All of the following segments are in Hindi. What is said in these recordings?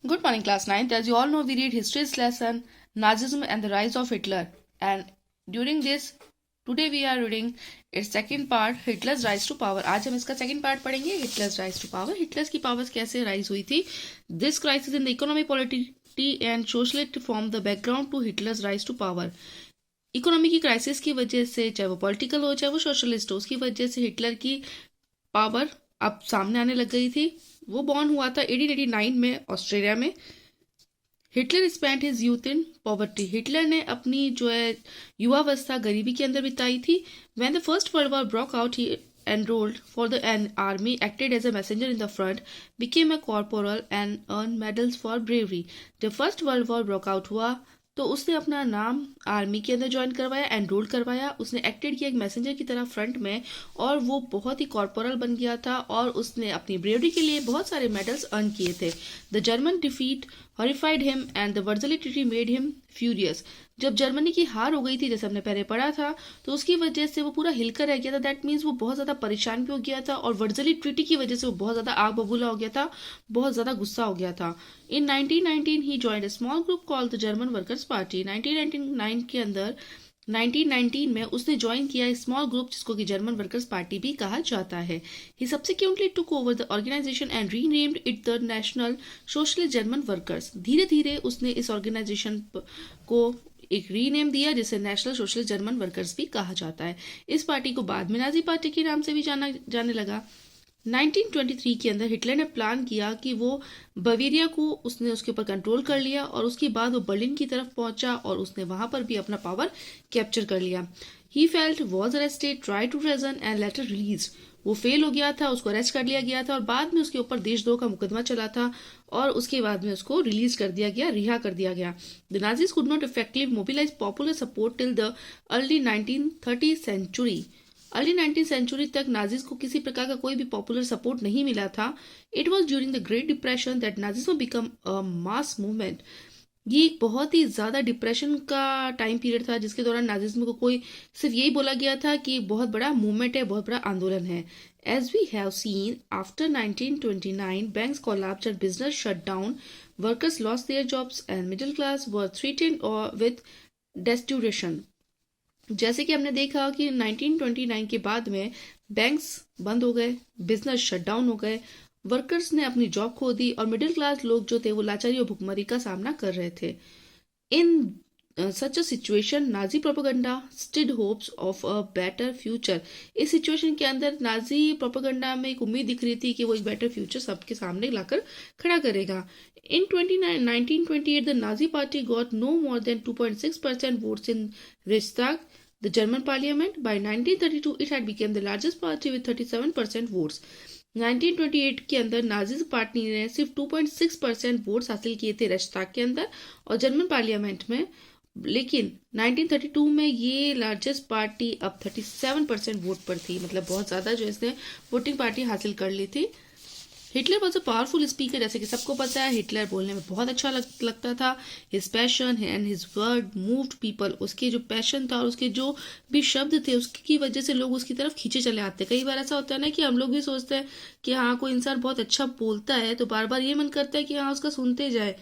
Good morning, class 9th. As you all know, we read history's lesson Nazism and the Rise of Hitler. And during this, today we are reading its second part, Hitler's Rise to Power. आज हम इसका second part पढ़ेंगे, Hitler's Rise to Power. Hitler's की powers कैसे rise हुई थी? This crisis in the economic, polity and sociality formed the background to Hitler's rise to power. Economy की क्राइसिस की वजह से, चाहे वो पॉलिटिकल हो चाहे वो सोशलिस्ट हो, उसकी वजह से हिटलर की पावर अब सामने आने लग गई थी. वो बॉर्न हुआ था 1889 में ऑस्ट्रेलिया में. Hitler spent his youth in poverty. Hitler ने अपनी जो है युवावस्था गरीबी के अंदर बिताई थी. When the first world war broke out he enrolled for the army, acted as a messenger in the front, became a corporal and earned medals for bravery. जब first world war broke out हुआ तो उसने अपना नाम आर्मी के अंदर ज्वाइन करवाया, एनरोल करवाया. उसने एक्टेड किया एक मैसेंजर की तरह फ्रंट में और वो बहुत ही कॉर्पोरल बन गया था और उसने अपनी ब्रेवरी के लिए बहुत सारे मेडल्स अर्न किए थे. The German defeat horrified him and the Versailles treaty made him furious. जब जर्मनी की हार हो गई थी, जैसे हमने पहले पढ़ा था, तो उसकी वजह से वो पूरा हिलकर रह गया था. दैट मीन्स वो बहुत ज़्यादा परेशान भी हो गया था और वर्जली ट्रीटी की वजह से वो बहुत ज़्यादा आग बबूला हो गया था, बहुत ज़्यादा गुस्सा हो गया था. In 1919 he joined a small group called the German workers party. 1999 के अंदर 1919 में उसने ज्वाइन किया स्मॉल ग्रुप जिसको कि जर्मन वर्कर्स पार्टी भी कहा जाता है. He subsequently took over the organisation and renamed it the national socialist German workers. धीरे धीरे उसने इस ऑर्गेनाइजेशन को एक रीनेम दिया जिसे नेशनल सोशलिस्ट जर्मन वर्कर्स भी कहा जाता है. इस पार्टी को बाद में नाजी पार्टी के नाम से भी जाना जाने लगा. 1923 के अंदर हिटलर ने प्लान किया कि वो बवेरिया को उसने उसके ऊपर कंट्रोल कर लिया और उसके बाद वो बर्लिन की तरफ पहुंचा और उसने वहां पर भी अपना पावर कैप्चर कर लिया. He felt, was arrested, try to reason and later release. वो फेल हो गया था, उसको अरेस्ट कर लिया गया था और बाद में उसके ऊपर देशद्रोह का मुकदमा चला था और उसके बाद में उसको रिलीज कर दिया गया, रिहा कर दिया गया. The Nazis could not effectively mobilise popular support till the early 1930 century. Early 19th century तक नाजीज को किसी प्रकार का कोई भी पॉपुलर सपोर्ट नहीं मिला था. It was during the great depression that Nazism become a mass movement. ये एक बहुत ही ज़्यादा डिप्रेशन का टाइम पीरियड था जिसके दौरान नाजिज्म को कोई सिर्फ यही बोला गया था कि बहुत बड़ा मूवमेंट है, बहुत बड़ा आंदोलन है. As we have seen after 1929 banks collapsed and business shut down, workers lost their jobs and middle class were threatened with destitution. जैसे कि हमने देखा कि 1929 के बाद में बैंक्स बंद हो गए, बिजनेस शटडाउन हो गए, वर्कर्स ने अपनी जॉब खो दी और मिडिल क्लास लोग जो थे वो लाचारी और भुखमरी का सामना कर रहे थे. In such a situation Nazi propaganda stirred hopes of a better future. इस सिचुएशन के अंदर नाजी प्रोपेगेंडा में एक उम्मीद दिख रही थी कि वो एक बेटर फ्यूचर सबके सामने लाकर खड़ा करेगा. In 1928, the Nazi party got no more than 2.6% votes in Reichstag, the German parliament. By 1932, it had become the largest party with 37% votes. 1928 के अंदर नाजीज पार्टी ने सिर्फ 2.6% वोट्स हासिल किए थे रेस्टाग के अंदर और जर्मन पार्लियामेंट में. लेकिन 1932 में ये लार्जेस्ट पार्टी अब 37% वोट पर थी. मतलब बहुत ज़्यादा जो इसने वोटिंग पार्टी हासिल कर ली थी. Hitler was a powerful speaker. जैसे कि सबको पता है हिटलर बोलने में बहुत अच्छा लगता था. His passion and his word moved people. उसके जो पैशन था और उसके जो भी शब्द थे उसकी वजह से लोग उसकी तरफ खींचे चले आते. कई बार ऐसा होता है ना कि हम लोग भी सोचते हैं कि हाँ कोई इंसान बहुत अच्छा बोलता है तो बार बार ये मन करता है कि हाँ उसका सुनते जाए.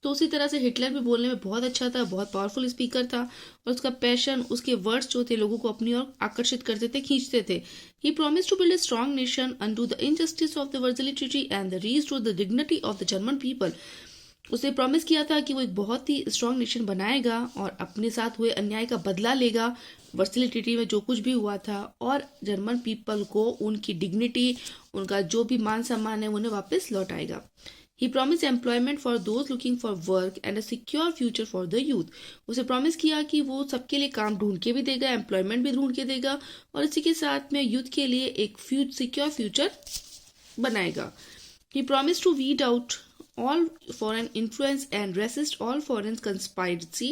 तो उसी तरह से हिटलर भी बोलने में बहुत अच्छा था, बहुत पावरफुल स्पीकर था और उसका पैशन, उसके वर्ड्स जो थे लोगों को अपनी ओर आकर्षित करते थे, खींचते थे. He promised to build a strong nation undo the injustice of the Versailles treaty and the restore the dignity of the German people. उसने प्रॉमिस किया था कि वो एक बहुत ही स्ट्रॉन्ग नेशन बनाएगा और अपने साथ हुए अन्याय का बदला लेगा, वर्सली ट्रीटी में जो कुछ भी हुआ था, और जर्मन पीपल को उनकी डिग्निटी, उनका जो भी मान सम्मान है उन्हें वापस लौटाएगा. He promised employment for those looking for work and a secure future for the youth. उसे प्रॉमिस किया कि वो सबके लिए काम ढूंढ के भी देगा, एम्प्लॉयमेंट भी ढूंढ के देगा और इसी के साथ में यूथ के लिए एक सिक्योर फ्यूचर बनाएगा. He promised to weed out all foreign influence and resist all foreign conspiracy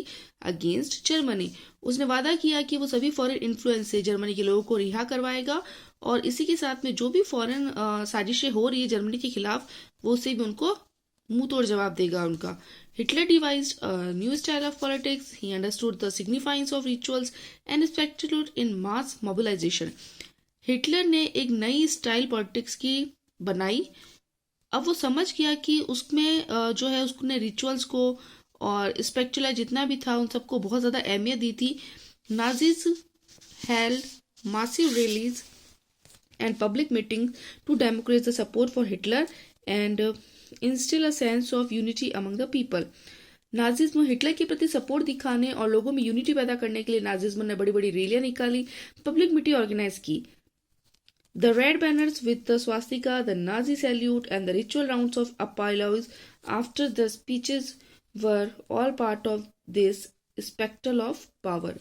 against Germany. उसने वादा किया कि वो सभी फॉरेन इन्फ्लुएंस से जर्मनी के लोगों को रिहा करवाएगा और इसी के साथ में जो भी फॉरेन साजिशें हो रही है जर्मनी के खिलाफ वो उसे भी उनको मुंह तोड़ जवाब देगा उनका. Hitler devised a new style of politics. He understood the significance of rituals and spectacle in mass mobilization. Hitler ने एक नई स्टाइल पॉलिटिक्स की बनाई. अब वो समझ गया कि उसमें जो है उसने रिचुअल्स को और स्पेक्चुला जितना भी था उन सबको बहुत ज़्यादा अहमियत दी थी. Nazis held massive rallies and public meetings to democratize the support for Hitler and instill a sense of unity among the people. Nazism Hitler के प्रति सपोर्ट दिखाने और लोगों में यूनिटी पैदा करने के लिए नाजिज्म ने बड़ी बड़ी रैलियां निकाली, पब्लिक मीटिंग ऑर्गेनाइज की. The red banners with the swastika, the Nazi salute, and the ritual rounds of apologies after the speeches were all part of this spectacle of power.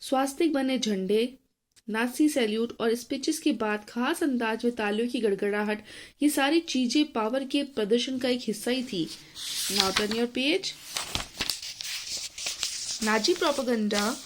स्वास्तिक बने झंडे, नासी सैल्यूट और स्पीचेस के बाद खास अंदाज में तालियों की गड़गड़ाहट, ये सारी चीजें पावर के प्रदर्शन का एक हिस्सा ही थी. Now turn your page. Nazi propaganda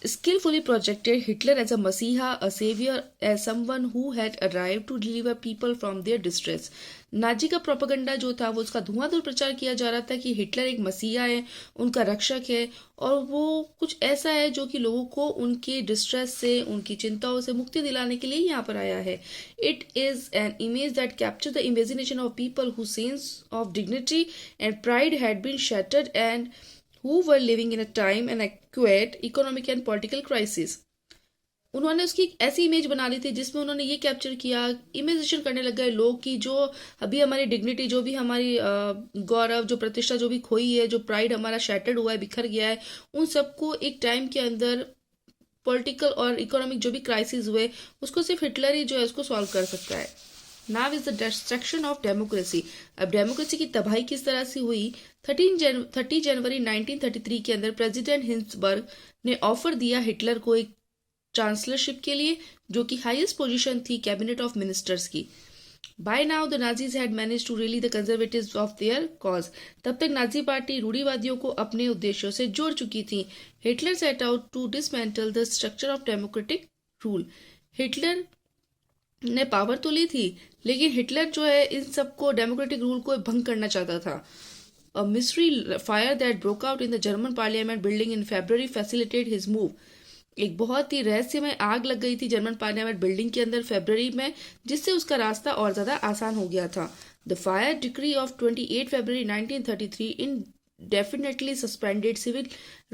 skillfully projected Hitler as a messiah, a savior, as someone who had arrived to deliver people from their distress. Nazi का प्रोपेगेंडा जो था वो उसका धुआंधार प्रचार किया जा रहा था कि हिटलर एक मसीहा है, उनका रक्षक है और वो कुछ ऐसा है जो कि लोगों को उनके डिस्ट्रेस से, उनकी चिंताओं से मुक्ति दिलाने के लिए यहाँ पर आया है. It is an image that capture the imagination of people who sense of dignity and pride had been shattered and who were living in a time and acute economic and political crisis. उन्होंने उसकी एक ऐसी इमेज बना ली थी जिसमें उन्होंने ये कैप्चर किया, इमेजिनेशन करने लग गए लोग की जो अभी हमारी डिग्निटी, जो भी हमारी गौरव, जो प्रतिष्ठा जो भी खोई है, जो प्राइड हमारा शैटर्ड हुआ है, बिखर गया है, उन सबको एक टाइम के अंदर पॉलिटिकल और इकोनॉमिक जो भी क्राइसिस हुए उसको सिर्फ हिटलर ही जो है उसको सॉल्व कर सकता है. Now is the destruction of democracy. अब डेमोक्रेसी की तबाही किस तरह से हुई. 30 जनवरी 1933 के अंदर प्रेसिडेंट हिंसबर्ग ने ऑफर दिया हिटलर को एक चांसलरशिप के लिए, जो कि हाईएस्ट पोजीशन थी कैबिनेट ऑफ मिनिस्टर्स की. By now the Nazis had manage to rally the conservatives of their cause. तब तक नाजी पार्टी रूढ़िवादियों को अपने उद्देश्यों से जोड़ चुकी थी. Hitler set out to dismantle the structure of democratic rule. Hitler ने पावर तो ली थी, लेकिन हिटलर जो है इन सबको डेमोक्रेटिक रूल को भंग करना चाहता था. A mystery fire that broke out in the German parliament building in February facilitated his move. एक बहुत ही रहस्यमय आग लग गई थी जर्मन पार्लियामेंट बिल्डिंग के अंदर फरवरी में, जिससे उसका रास्ता और ज्यादा आसान हो गया था. The fire decree of 28 February 1933 indefinitely suspended civil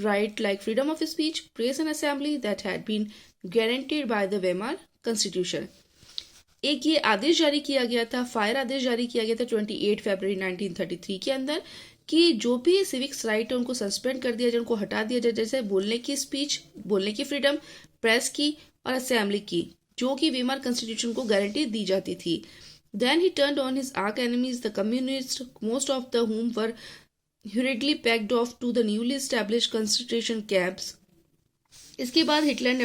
right like freedom of speech, press and assembly that had been guaranteed by the Weimar Constitution. एक ये आदेश जारी किया गया था, फायर आदेश जारी किया गया था 28 फरवरी 1933 के अंदर कि जो भी सिविक्स राइट है उनको सस्पेंड कर दिया जाए, उनको हटा दिया जाए, जैसे बोलने की स्पीच, बोलने की फ्रीडम, प्रेस की और असेंबली की, जो कि वीमार कॉन्स्टिट्यूशन को गारंटी दी जाती थी. Then he turned on his arch enemies the communist, most of the whom were hurriedly packed off to the newly established concentration camps. इसके बाद हिटलर ने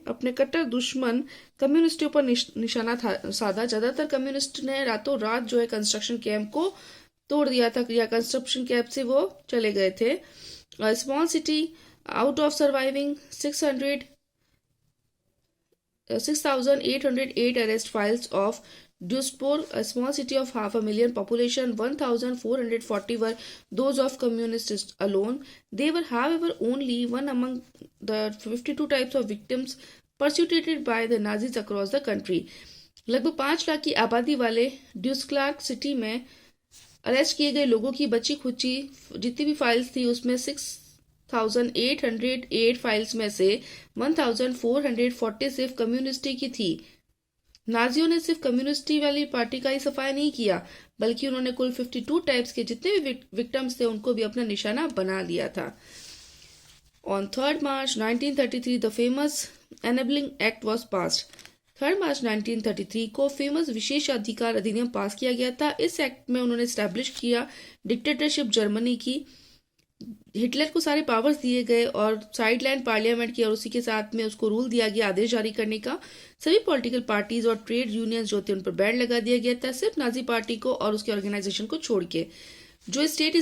अपने कट्टर दुश्मन कम्युनिस्टों पर निशाना साधा. ज्यादातर कम्युनिस्ट ने रातों रात जो है कंस्ट्रक्शन कैंप को तोड़ दिया था या कंस्ट्रक्शन कैंप से वो चले गए थे. Small city out of surviving 6,808 arrest files of Duisburg, a small city of 500,000 population, 1,440 were those of communists alone. They were, however, only one among the 52 types of victims persecuted by the Nazis across the country. लगभग 5 लाख की आबादी वाले ड्यूस्क्लार्क सिटी में अरेस्ट किए गए लोगों की बची खुची जितनी भी फाइल्स थी उसमें 6,808 फाइल्स में से 1,440 सिर्फ कम्युनिस्टी की थी. नाजियों ने सिर्फ कम्युनिस्टी वाली पार्टी का ही सफाया नहीं किया, बल्कि उन्होंने कुल 52 टाइप्स के जितने भी विक्टिम्स थे उनको भी अपना निशाना बना लिया था. On 3 March 1933 the famous enabling act was passed. 3 मार्च 1933 को फेमस विशेष अधिकार अधिनियम पास किया गया था. इस एक्ट में उन्होंने स्टैब्लिश किया डिक्टेटरशिप जर्मनी की. हिटलर को सारे पावर्स दिए गए और साइडलाइन पार्लियामेंट की, और उसी के साथ में उसको रूल दिया गया, आदेश जारी करने का. सभी पॉलिटिकल पार्टीज और ट्रेड यूनियंस जो थे उन पर बैन लगा दिया गया था, सिर्फ नाजी पार्टी को और उसके ऑर्गेनाइजेशन को छोड़ के. जो स्टेट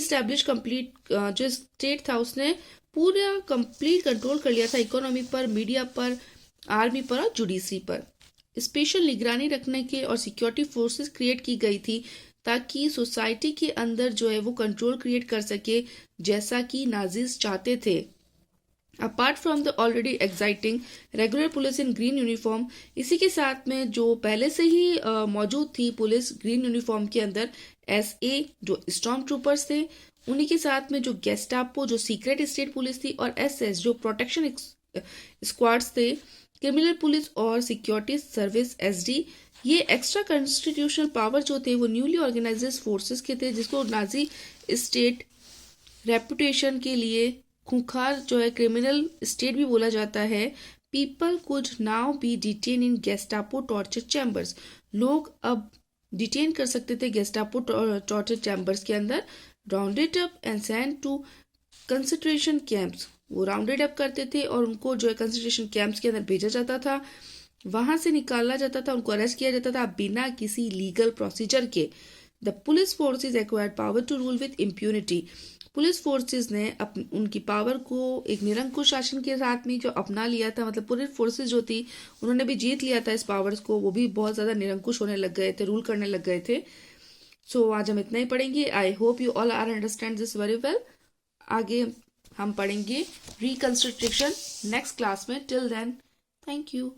था उसने पूरा कंप्लीट कंट्रोल कर लिया था इकोनॉमी पर, मीडिया पर, आर्मी पर और जुडिशरी पर. स्पेशल निगरानी रखने के और सिक्योरिटी फोर्सेस क्रिएट की गई थी ताकि सोसाइटी के अंदर जो है वो कंट्रोल क्रिएट कर सके, जैसा कि नाजिस चाहते थे. Apart from the already exciting regular police in green uniform, इसी के साथ में जो पहले से ही मौजूद थी पुलिस ग्रीन यूनिफॉर्म के अंदर, SA जो स्टॉर्म ट्रूपर्स थे, उन्हीं के साथ में जो गेस्टापो जो सीक्रेट स्टेट पुलिस थी, और SS जो प्रोटेक्शन स्क्वाड्स थे, क्रिमिनल पुलिस और सिक्योरिटी सर्विस SD, ये एक्स्ट्रा कॉन्स्टिट्यूशनल पावर जो थे वो न्यूली ऑर्गेनाइज्ड फोर्सेस के थे, जिसको नाजी स्टेट रेपुटेशन के लिए खूंखार जो है क्रिमिनल स्टेट भी बोला जाता है। People could now be detain in Gestapo torture chambers, लोग अब डिटेन कर सकते थे गेस्टापो टॉर्चर चैम्बर्स के अंदर। Rounded up and send to concentration camps, वो राउंडेड अप करते थे और उनको जो है कंसंट्रेशन कैंप्स के अंदर भेजा जाता था, वहां से निकाला जाता था, उनको अरेस्ट किया जाता था बिना किसी लीगल प्रोसीजर के। The police forces acquired power to rule with impunity, police forces ने उनकी पावर को एक निरंकुश शासन के साथ में जो अपना लिया था, मतलब पुलिस फोर्सेस जो थी उन्होंने भी जीत लिया था इस पावर्स को, वो भी बहुत ज़्यादा निरंकुश होने लग गए थे, रूल करने लग गए थे। सो आज हम इतना ही पढ़ेंगे। I hope you all are understand this very well. आगे हम पढ़ेंगे रिकंस्ट्रक्शन नेक्स्ट क्लास में। Till then, thank you.